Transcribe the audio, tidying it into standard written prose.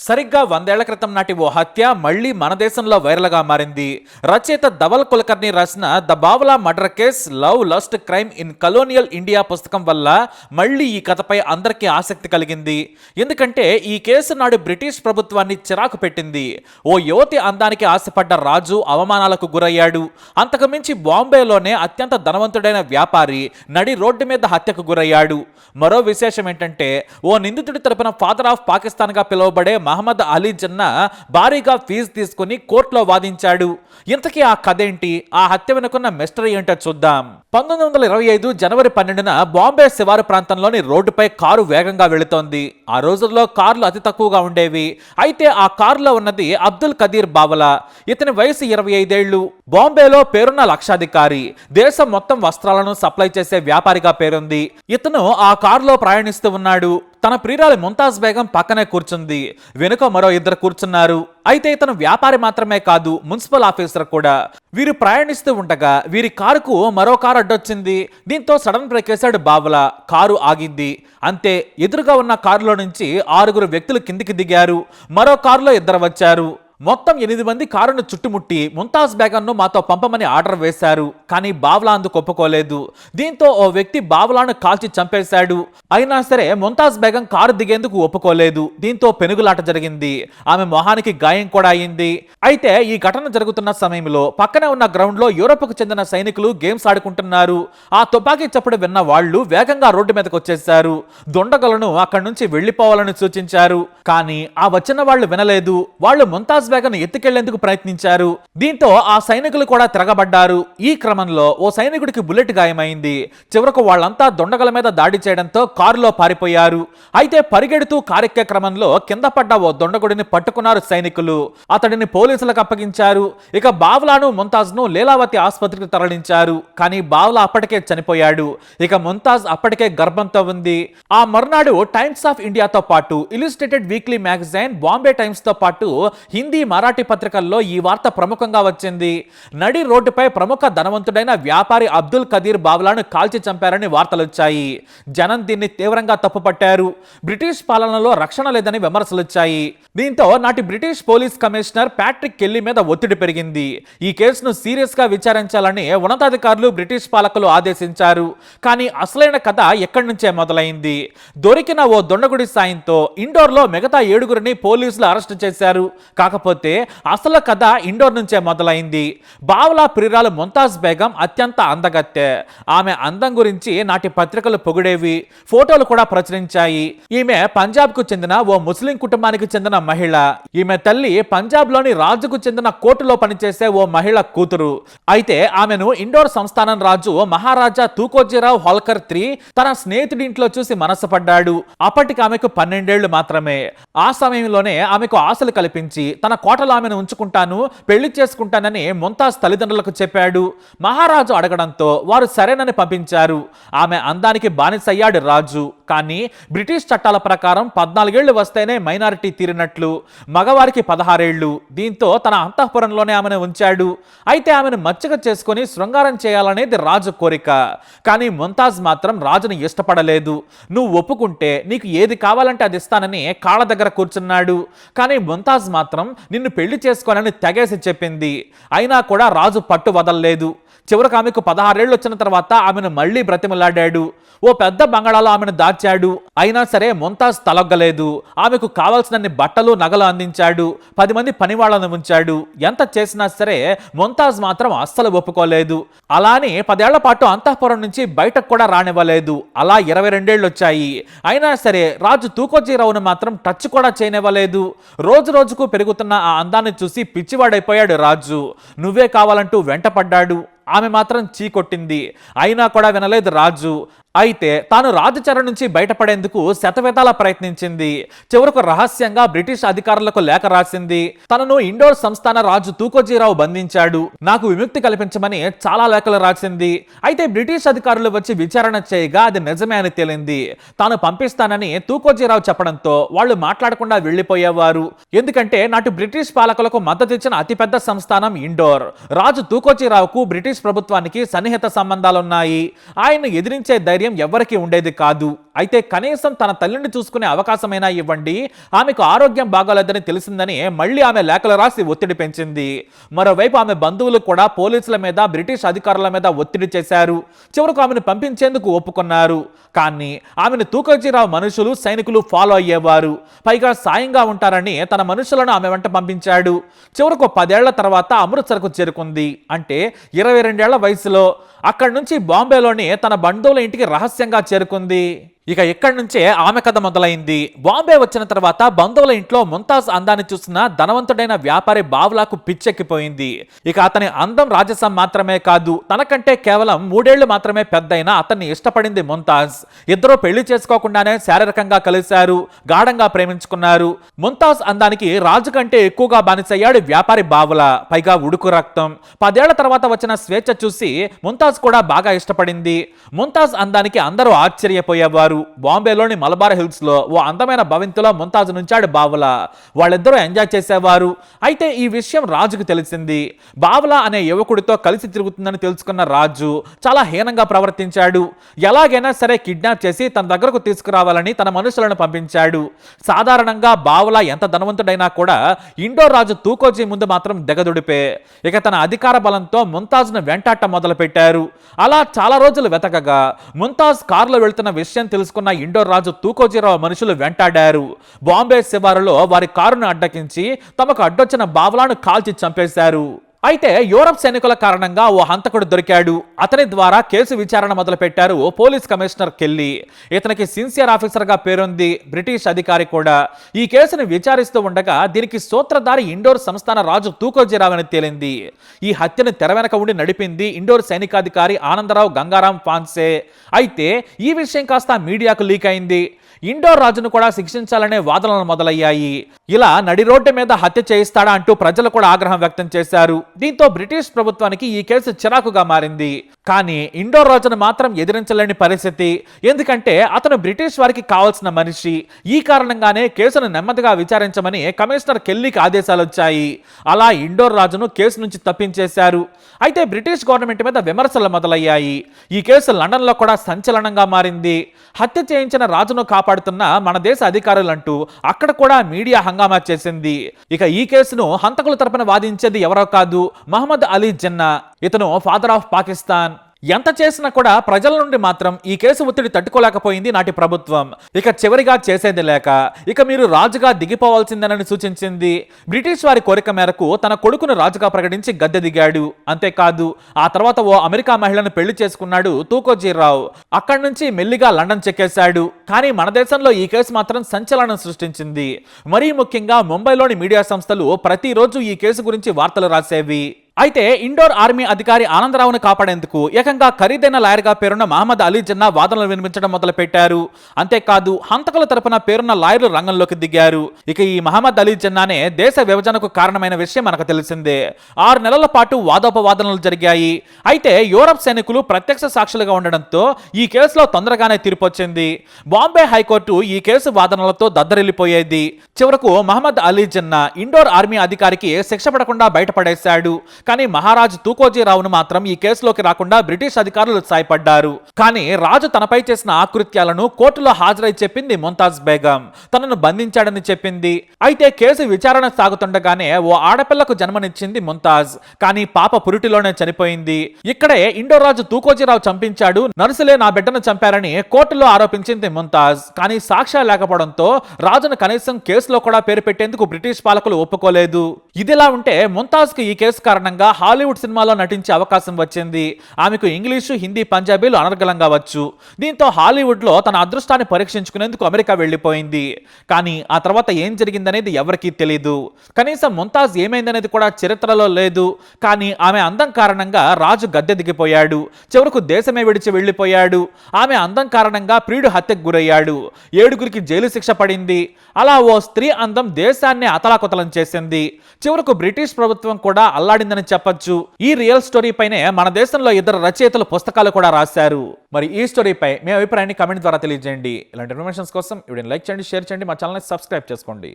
సరిగ్గా 100 ఏళ్ల క్రితం నాటి ఓ హత్య మళ్లీ మన దేశంలో వైరల్గా మారింది. రచయిత ధవల్ కులకర్ణి రాసిన the Bawla murder case love lust crime in colonial India పుస్తకం వల్ల మళ్లీ ఈ కథపై అందరికీ ఆసక్తి కలిగింది. ఎందుకంటే ఈ కేసు నాడు బ్రిటిష్ ప్రభుత్వాన్ని చిరాకు పెట్టింది. ఓ యువతి అందానికి ఆశపడ్డ రాజు అవమానాలకు గురయ్యాడు. అంతకుమించి బాంబేలోనే అత్యంత ధనవంతుడైన వ్యాపారి నడి రోడ్డు మీద హత్యకు గురయ్యాడు. మరో విశేషం ఏంటంటే ఓ నిందితుడి తరపున ఫాదర్ ఆఫ్ పాకిస్తాన్ గా పిలువబడే మహమ్మద్ అలీ జిన్నా భారీగా ఫీజు తీసుకుని కోర్టులో వాదించాడు. ఇంతకీ ఆ కథ ఏంటి, ఆ హత్య వెనుకున్న మిస్టరీ ఏంటో చూద్దాం. 1925 జనవరి 12న బాంబే శివారు ప్రాంతంలోని రోడ్డుపై కారు వేగంగా వెళుతోంది. ఆ రోజుల్లో కార్లు అతి తక్కువగా ఉండేవి. అయితే ఆ కారులో ఉన్నది అబ్దుల్ కదీర్ బావలా. ఇతని వయసు 25 ఏళ్లు. బాంబేలో పేరున్న లక్షాధికారి. దేశం మొత్తం వస్త్రాలను సప్లై చేసే వ్యాపారిగా పేరుంది. ఇతను ఆ కారులో ప్రయాణిస్తూ ఉన్నాడు. తన ప్రియురాలి ముంతాజ్ బేగం పక్కనే కూర్చుంది. వెనుక మరో ఇద్దరు కూర్చున్నారు. అయితే ఇతను వ్యాపారి మాత్రమే కాదు, మున్సిపల్ ఆఫీసర్ కూడా. వీరు ప్రయాణిస్తూ ఉండగా వీరి కారుకు మరో కారు అడ్డొచ్చింది. దీంతో సడన్ బ్రేక్ వేశాడు బావలా. కారు ఆగింది. అంతే, ఎదురుగా ఉన్న కారులో నుంచి 6 వ్యక్తులు కిందికి దిగారు. మరో కారులో 2 వచ్చారు. మొత్తం 8 మంది కారును చుట్టుముట్టి ముంతాజ్ బేగంను మాతో పంపమని ఆర్డర్ వేశారు. కానీ బావలా అందుకు ఒప్పుకోలేదు. దీంతో ఓ వ్యక్తి బావలాను కాల్చి చంపేశాడు. అయినా సరే ముంతాజ్ బేగం కారు దిగేందుకు ఒప్పుకోలేదు. దీంతో పెనుగులాట జరిగింది. ఆమె మొహానికి గాయం కూడా అయింది. అయితే ఈ ఘటన జరుగుతున్న సమయంలో పక్కనే ఉన్న గ్రౌండ్ లో యూరోప్కు చెందిన సైనికులు గేమ్స్ ఆడుకుంటున్నారు. ఆ తుపాకీ చప్పుడు విన్న వాళ్ళు వేగంగా రోడ్డు మీదకి వచ్చేశారు. దుండగులను అక్కడి నుంచి వెళ్లిపోవాలని సూచించారు. కానీ ఆ వచ్చిన వాళ్ళు వినలేదు. వాళ్ళు ముంతాజ్ బేగం ఎత్తుకెళ్లేందుకు ప్రయత్నించారు. దీంతో ఆ సైనికులు కూడా తిరగబడ్డారు. ఈ క్రమంలో ఓ సైనికుడికి బుల్లెట్ గాయమైంది. చివరకు వాళ్ళంతా దొండగల మీద దాడి చేయడంతో కారులో పారిపోయారు. అయితే పరిగెడుతూ కారెక్కే క్రమంలో కింద పడ్డ ఓ దొండగుడిని పట్టుకున్నారు సైనికులు. అతడిని పోలీసులకు అప్పగించారు. ఇక బావ్లాను ముంతాజ్ ను లీలావతి ఆసుపత్రికి తరలించారు. కానీ బావ్లా అప్పటికే చనిపోయాడు. ఇక ముంతాజ్ అప్పటికే గర్భంతో ఉంది. ఆ మర్నాడు టైమ్స్ ఆఫ్ ఇండియాతో పాటు ఇల్లుస్ట్రేటెడ్ వీక్లీ మ్యాగజైన్, బాంబే టైమ్స్ తో పాటు హిందీ, మరాఠీ పత్రికల్లో ఈ వార్త ప్రముఖంగా వచ్చింది. నడి రోడ్డుపై ప్రముఖ ధనవంతుడైన వ్యాపారి అబ్దుల్ కదీర్ బావ్లాను కాల్చి చంపారని వార్తలొచ్చాయి. జనం దీన్ని తీవ్రంగా తప్పుపట్టారు. బ్రిటిష్ పాలనలో రక్షణ లేదని విమర్శలొచ్చాయి. దీంతో నాటి British police commissioner Patrick Kelly మీద ఒత్తిడి పెరిగింది. ఈ కేసును సీరియస్ గా విచారించాలని ఉన్నతాధికారులు బ్రిటిష్ పాలకులు ఆదేశించారు. కానీ అసలైన కథ ఎక్కడి నుంచే మొదలైంది. దొరికిన ఓ దొండగుడి సాయంతో ఇండోర్లో మిగతా 7 పోలీసులు అరెస్టు చేశారు. కాకపోతే అసలు కథ ఇండోర్ నుంచే మొదలైంది. బావ్లా ప్రియురాలు ముంతాజ్ బేగం అత్యంత అందగత్తె. ఆమె అందం గురించి నాటి పత్రికలు పొగిడేవి. ఫోటోలు కూడా ప్రచురించాయి. ఈమె పంజాబ్ కు చెందిన ఓ ముస్లిం కుటుంబానికి చెందిన మహిళ. ఈమె తల్లి పంజాబ్ లోని రాజుకు చెందిన కోర్టులో పనిచేసే ఓ మహిళ కూతురు. అయితే ఆమెను ఇండోర్ సంస్థానం రాజు మహారాజా తూకోజీరావు హోల్కర్ III తన స్నేహితుడింట్లో చూసి మనస్సుపడ్డాడు. అప్పటికి ఆమెకు 12 ఏళ్లు మాత్రమే. ఆ సమయంలోనే ఆమెకు ఆశలు కల్పించి తన కోటలో ఆమెను ఉంచుకుంటాను, పెళ్లి చేసుకుంటానని ముంతాజ్ తల్లిదండ్రులకు చెప్పాడు. మహారాజు అడగడంతో వారు సరేనని పంపించారు. ఆమె అందానికి బానిసయ్యాడు రాజు. కానీ బ్రిటిష్ చట్టాల ప్రకారం 14 ఏళ్లు వస్తేనే మైనారిటీ తీరినట్లు. మగవారికి 16 ఏళ్లు. దీంతో తన అంతఃపురంలోనే ఆమెను ఉంచాడు. అయితే ఆమెను మచ్చిక చేసుకుని శృంగారం చేయాలనేది రాజు కోరిక. కానీ ముంతాజ్ మాత్రం రాజుని ఇష్టపడలేదు. నువ్వు ఒప్పుకుంటే నీకు ఏది కావాలంటే అది ఇస్తానని కాళ్ళ దగ్గర కూర్చున్నాడు. కానీ ముంతాజ్ మాత్రం నిన్ను పెళ్లి చేసుకోనని తెగేసి చెప్పింది. అయినా కూడా రాజు పట్టు వదలలేదు. చివరికి ఆమెకు 16 ఏళ్ళు వచ్చిన తర్వాత ఆమెను మళ్లీ బ్రతిమలాడాడు. ఓ పెద్ద బంగాళాలో ఆమెను దాచాడు. అయినా సరే ముంతాజ్ తలొగ్గలేదు. ఆమెకు కావాల్సినన్ని బట్టలు, నగలు అందించాడు. 10 మంది పనివాళ్లను ఉంచాడు. ఎంత చేసినా సరే ముంతాజ్ మాత్రం అస్సలు ఒప్పుకోలేదు. అలానే 10 ఏళ్ల పాటు అంతఃపురం నుంచి బయటకు కూడా రానివ్వలేదు. అలా 22 ఏళ్ళు వచ్చాయి. అయినా సరే రాజు తూకోజీరావును మాత్రం టచ్ కూడా చేయనివ్వలేదు. రోజు రోజుకు పెరుగుతున్న ఆ అందాన్ని చూసి పిచ్చివాడైపోయాడు రాజు. నువ్వే కావాలంటూ వెంటపడ్డాడు. ఆమె మాత్రం చీకొట్టింది. అయినా కూడా వినలేదు రాజు. అయితే తాను రాజుచెర నుంచి బయటపడేందుకు శతవిధాలా ప్రయత్నించింది. చివరకు రహస్యంగా బ్రిటిష్ అధికారులకు లేఖ రాసింది. తనను ఇండోర్ సంస్థాన రాజు తూకోజీరావు బంధించాడు, నాకు విముక్తి కల్పించమని చాలా లేఖలు రాసింది. అయితే బ్రిటిష్ అధికారులు వచ్చి విచారణ చేయగా అది నిజమే అని తేలింది. తాను పంపిస్తానని తూకోజీరావు చెప్పడంతో వాళ్ళు మాట్లాడకుండా వెళ్లిపోయేవారు. ఎందుకంటే నాటి బ్రిటిష్ పాలకులకు మద్దతిచ్చిన అతిపెద్ద సంస్థానం ఇండోర్. రాజు తూకోజీరావుకు బ్రిటిష్ ప్రభుత్వానికి సన్నిహిత సంబంధాలున్నాయి. ఆయన్ను ఎదిరించే ధైర్యం ఎవరికీ ఉండేది కాదు. అయితే కనీసం తన తల్లిని చూసుకునే అవకాశమైనా ఇవ్వండి, ఆమెకు ఆరోగ్యం బాగాలేదని తెలిసిందని మళ్ళీ ఆమె లేఖలు రాసి ఒత్తిడి పెంచింది. మరోవైపు ఆమె బంధువులు కూడా పోలీసుల మీద, బ్రిటిష్ అధికారుల మీద ఒత్తిడి చేశారు. చివరకు ఆమెను పంపించేందుకు ఒప్పుకున్నారు. కానీ ఆమెను తూకోజీరావు మనుషులు, సైనికులు ఫాలో అయ్యేవారు. పైగా సాయంగా ఉంటారని తన మనుషులను ఆమె వెంట పంపించాడు. చివరకు 10 ఏళ్ల తర్వాత అమృత్సర్కు చేరుకుంది. అంటే 22 ఏళ్ల వయసులో. అక్కడి నుంచి బాంబేలోని తన బంధువుల ఇంటికి రహస్యంగా చేరుకుంది. ఇక ఇక్కడి నుంచే ఆమె కథ మొదలైంది. బాంబే వచ్చిన తర్వాత బంధువుల ఇంట్లో ముంతాజ్ అందాన్ని చూసిన ధనవంతుడైన వ్యాపారి బావ్లాకు పిచ్చెక్కిపోయింది. ఇక అతని అందం, రాజసం మాత్రమే కాదు, తనకంటే కేవలం 3 ఏళ్లు మాత్రమే పెద్దయినా అతన్ని ఇష్టపడింది ముంతాజ్. ఇద్దరూ పెళ్లి చేసుకోకుండానే శారీరకంగా కలిశారు, గాఢంగా ప్రేమించుకున్నారు. ముంతాజ్ అందానికి రాజు కంటే ఎక్కువగా బానిసయ్యాడు వ్యాపారి బావ్లా. పైగా ఉడుకు రక్తం. 10 ఏళ్ల తర్వాత వచ్చిన స్వేచ్ఛ చూసి ముంతాజ్ కూడా బాగా ఇష్టపడింది. ముంతాజ్ అందానికి అందరూ ఆశ్చర్యపోయేవారు. బాంబేలోని మలబార్ హిల్స్ లో ఓ అందమైన భవంతిలో ముంతాజ్ నుంచాడు బావ్లా. వాళ్ళిద్దరూ ఎంజాయ్ చేసేవారు. అయితే ఈ విషయం రాజుకు తెలిసింది. బావ్లా అనే యువకుడితో కలిసి తిరుగుతుందని తెలుసుకున్న రాజు చాలా హీనంగా ప్రవర్తించాడు. ఎలాగైనా సరే కిడ్నాప్ చేసి తన దగ్గరకు తీసుకురావాలని తన మనుషులను పంపించాడు. సాధారణంగా బావ్లా ఎంత ధనవంతుడైనా కూడా ఇండోర్ రాజు తూకోజీ ముందు మాత్రం దెగదుడిపే. ఇక తన అధికార బలంతో ముంతాజ్ను వెంటాట మొదలు పెట్టారు. అలా చాలా రోజులు వెతకగా ముంతాజ్ కారులో వెళ్తున్న విషయం తెలుసుకున్న ఇండోర్ రాజు తూకోజీరావు మనుషులు వెంటాడారు. బాంబే శివారులో వారి కారును అడ్డకించి తమకు అడ్డొచ్చిన బావ్లాను కాల్చి చంపేశారు. అయితే యూరప్ సైనికుల కారణంగా ఓ హంతకుడు దొరికాడు. అతని ద్వారా కేసు విచారణ మొదలుపెట్టారు పోలీస్ కమిషనర్ కెల్లీ. ఇతనికి సిన్సియర్ ఆఫీసర్గా పేరుంది, బ్రిటిష్ అధికారి కూడా. ఈ కేసును విచారిస్తూ ఉండగా దీనికి సూత్రధారి ఇండోర్ సంస్థాన రాజు తూకోజీరావు అని తేలింది. ఈ హత్యను తెర వెనక ఉండి నడిపింది ఇండోర్ సైనికాధికారి ఆనందరావు గంగారాం ఫాన్సే. అయితే ఈ విషయం కాస్త మీడియాకు లీక్ అయింది. ఇండోర్ రాజును కూడా శిక్షించాలనే వాదనలు మొదలయ్యాయి. ఇలా నడి రోడ్డు మీద హత్య చేయిస్తాడా అంటూ ప్రజలు కూడా ఆగ్రహం వ్యక్తం చేశారు. దీంతో బ్రిటిష్ ప్రభుత్వానికి ఈ కేసు చిరాకుగా మారింది. కానీ ఇండోర్ రాజును మాత్రం ఎదిరించలేని పరిస్థితి. ఎందుకంటే అతను బ్రిటిష్ వారికి కావాల్సిన మనిషి. ఈ కారణంగానే కేసును నెమ్మదిగా విచారించమని కమిషనర్ కెల్లీకి ఆదేశాలు వచ్చాయి. అలా ఇండోర్ రాజును కేసు నుంచి తప్పించేశారు. అయితే బ్రిటిష్ గవర్నమెంట్ మీద విమర్శలు మొదలయ్యాయి. ఈ కేసు లండన్లో కూడా సంచలనంగా మారింది. హత్య చేయించిన రాజును కాపాడుతున్న మన దేశ అధికారులంటూ అక్కడ కూడా మీడియా హంగామా చేసింది. ఇక ఈ కేసును హంతకుల తరపున వాదించేది ఎవరో కాదు, మహమ్మద్ అలీ జిన్నా. ఇతను ఫాదర్ ఆఫ్ పాకిస్తాన్. ఎంత చేసినా కూడా ప్రజల నుండి మాత్రం ఈ కేసు ఒత్తిడి తట్టుకోలేకపోయింది నాటి ప్రభుత్వం. ఇక చివరిగా చేసేది లేక ఇక మీరు రాజుగా దిగిపోవాల్సిందేనని సూచించింది. బ్రిటిష్ వారి కోరిక మేరకు తన కొడుకును రాజుగా ప్రకటించి గద్దె దిగాడు. అంతేకాదు ఆ తర్వాత ఓ అమెరికా మహిళను పెళ్లి చేసుకున్నాడు తూకోజీరావు. అక్కడి నుంచి మెల్లిగా లండన్ చెక్కేశాడు. కానీ మన దేశంలో ఈ కేసు మాత్రం సంచలనం సృష్టించింది. మరీ ముఖ్యంగా ముంబైలోని మీడియా సంస్థలు ప్రతిరోజు ఈ కేసు గురించి వార్తలు రాసేవి. అయితే ఇండోర్ ఆర్మీ అధికారి ఆనందరావును కాపాడేందుకు ఏకంగా ఖరీదైన లాయర్గా పేరున్న మహమ్మద్ అలీ జిన్నా వాదనలు వినిపించడం మొదలుపెట్టారు. అంతేకాదు హంతకుల తరపున పేరున్న లాయర్లు రంగంలోకి దిగారు. ఇక ఈ మహమ్మద్ అలీ జిన్నానే దేశ విభజనకు కారణమైన విషయం మనకు తెలిసిందే. 6 నెలల పాటు వాదోపవాదనలు జరిగాయి. అయితే యూరప్ సైనికులు ప్రత్యక్ష సాక్షులుగా ఉండడంతో ఈ కేసులో తొందరగానే తీర్పు వచ్చింది. బాంబే హైకోర్టు ఈ కేసు వాదనలతో దద్దరిల్లిపోయేది. చివరకు మహమ్మద్ అలీ జిన్నా ఇండోర్ ఆర్మీ అధికారికి శిక్ష పడకుండా బయటపడేశాడు. కానీ మహారాజు తూకోజీరావును మాత్రం ఈ కేసులోకి రాకుండా బ్రిటిష్ అధికారులు సాయపడ్డారు. కానీ రాజు తనపై చేసిన ఆకృత్యాలను కోర్టులో హాజరై చెప్పింది ముంతాజ్ బేగం. తనను బంధించాడని చెప్పింది. అయితే కేసు విచారణ సాగుతుండగానే ఓ ఆడపిల్లకు జన్మనిచ్చింది ముంతాజ్. కానీ పాప పురిటిలోనే చనిపోయింది. ఇక్కడే ఇండోర్ రాజు తూకోజీరావు చంపించాడు, నర్సులే నా బిడ్డను చంపారని కోర్టులో ఆరోపించింది ముంతాజ్. కానీ సాక్ష్యాలు లేకపోవడంతో రాజును కనీసం కేసులో కూడా పేరు పెట్టేందుకు బ్రిటిష్ పాలకులు ఒప్పుకోలేదు. ఇదిలా ఉంటే ముంతాజ్ కు ఈ కేసు కారణంగా హాలీవుడ్ సినిమాలో నటించే అవకాశం వచ్చింది. ఆమెకు ఇంగ్లీషు, హిందీ, పంజాబీలు అనర్గళంగా వచ్చు. దీంతో హాలీవుడ్ లో తన అదృష్టాన్ని పరీక్షించుకునేందుకు అమెరికా వెళ్లిపోయింది. కానీ ఆ తర్వాత ఏం జరిగిందనేది ఎవరికీ తెలియదు. కనీసం ముంతాజ్ ఏమైందనేది కూడా చరిత్రలో లేదు. కానీ ఆమె అందం కారణంగా రాజు గద్దె దిగిపోయాడు. చివరకు దేశమే విడిచి వెళ్లిపోయాడు. ఆమె అందం కారణంగా ప్రియుడు హత్యకు గురయ్యాడు. 7గురికి జైలు శిక్ష పడింది. అలా ఓ స్త్రీ అందం దేశాన్ని అతలాకుతలం చేసింది. చివరకు బ్రిటిష్ ప్రభుత్వం కూడా అల్లాడిందని చెప్పొచ్చు. ఈ రియల్ స్టోరీ పైనే మన దేశంలో 2 రచయితలు పుస్తకాలు కూడా రాశారు. మరి ఈ స్టోరీపై మీ అభిప్రాయాన్ని కామెంట్ ద్వారా తెలియజేయండి. ఇలాంటి ఇన్ఫర్మేషన్స్ కోసం వీడియోని లైక్ చేయండి, షేర్ చేయండి, మా ఛానల్ని సబ్స్క్రైబ్ చేసుకోండి.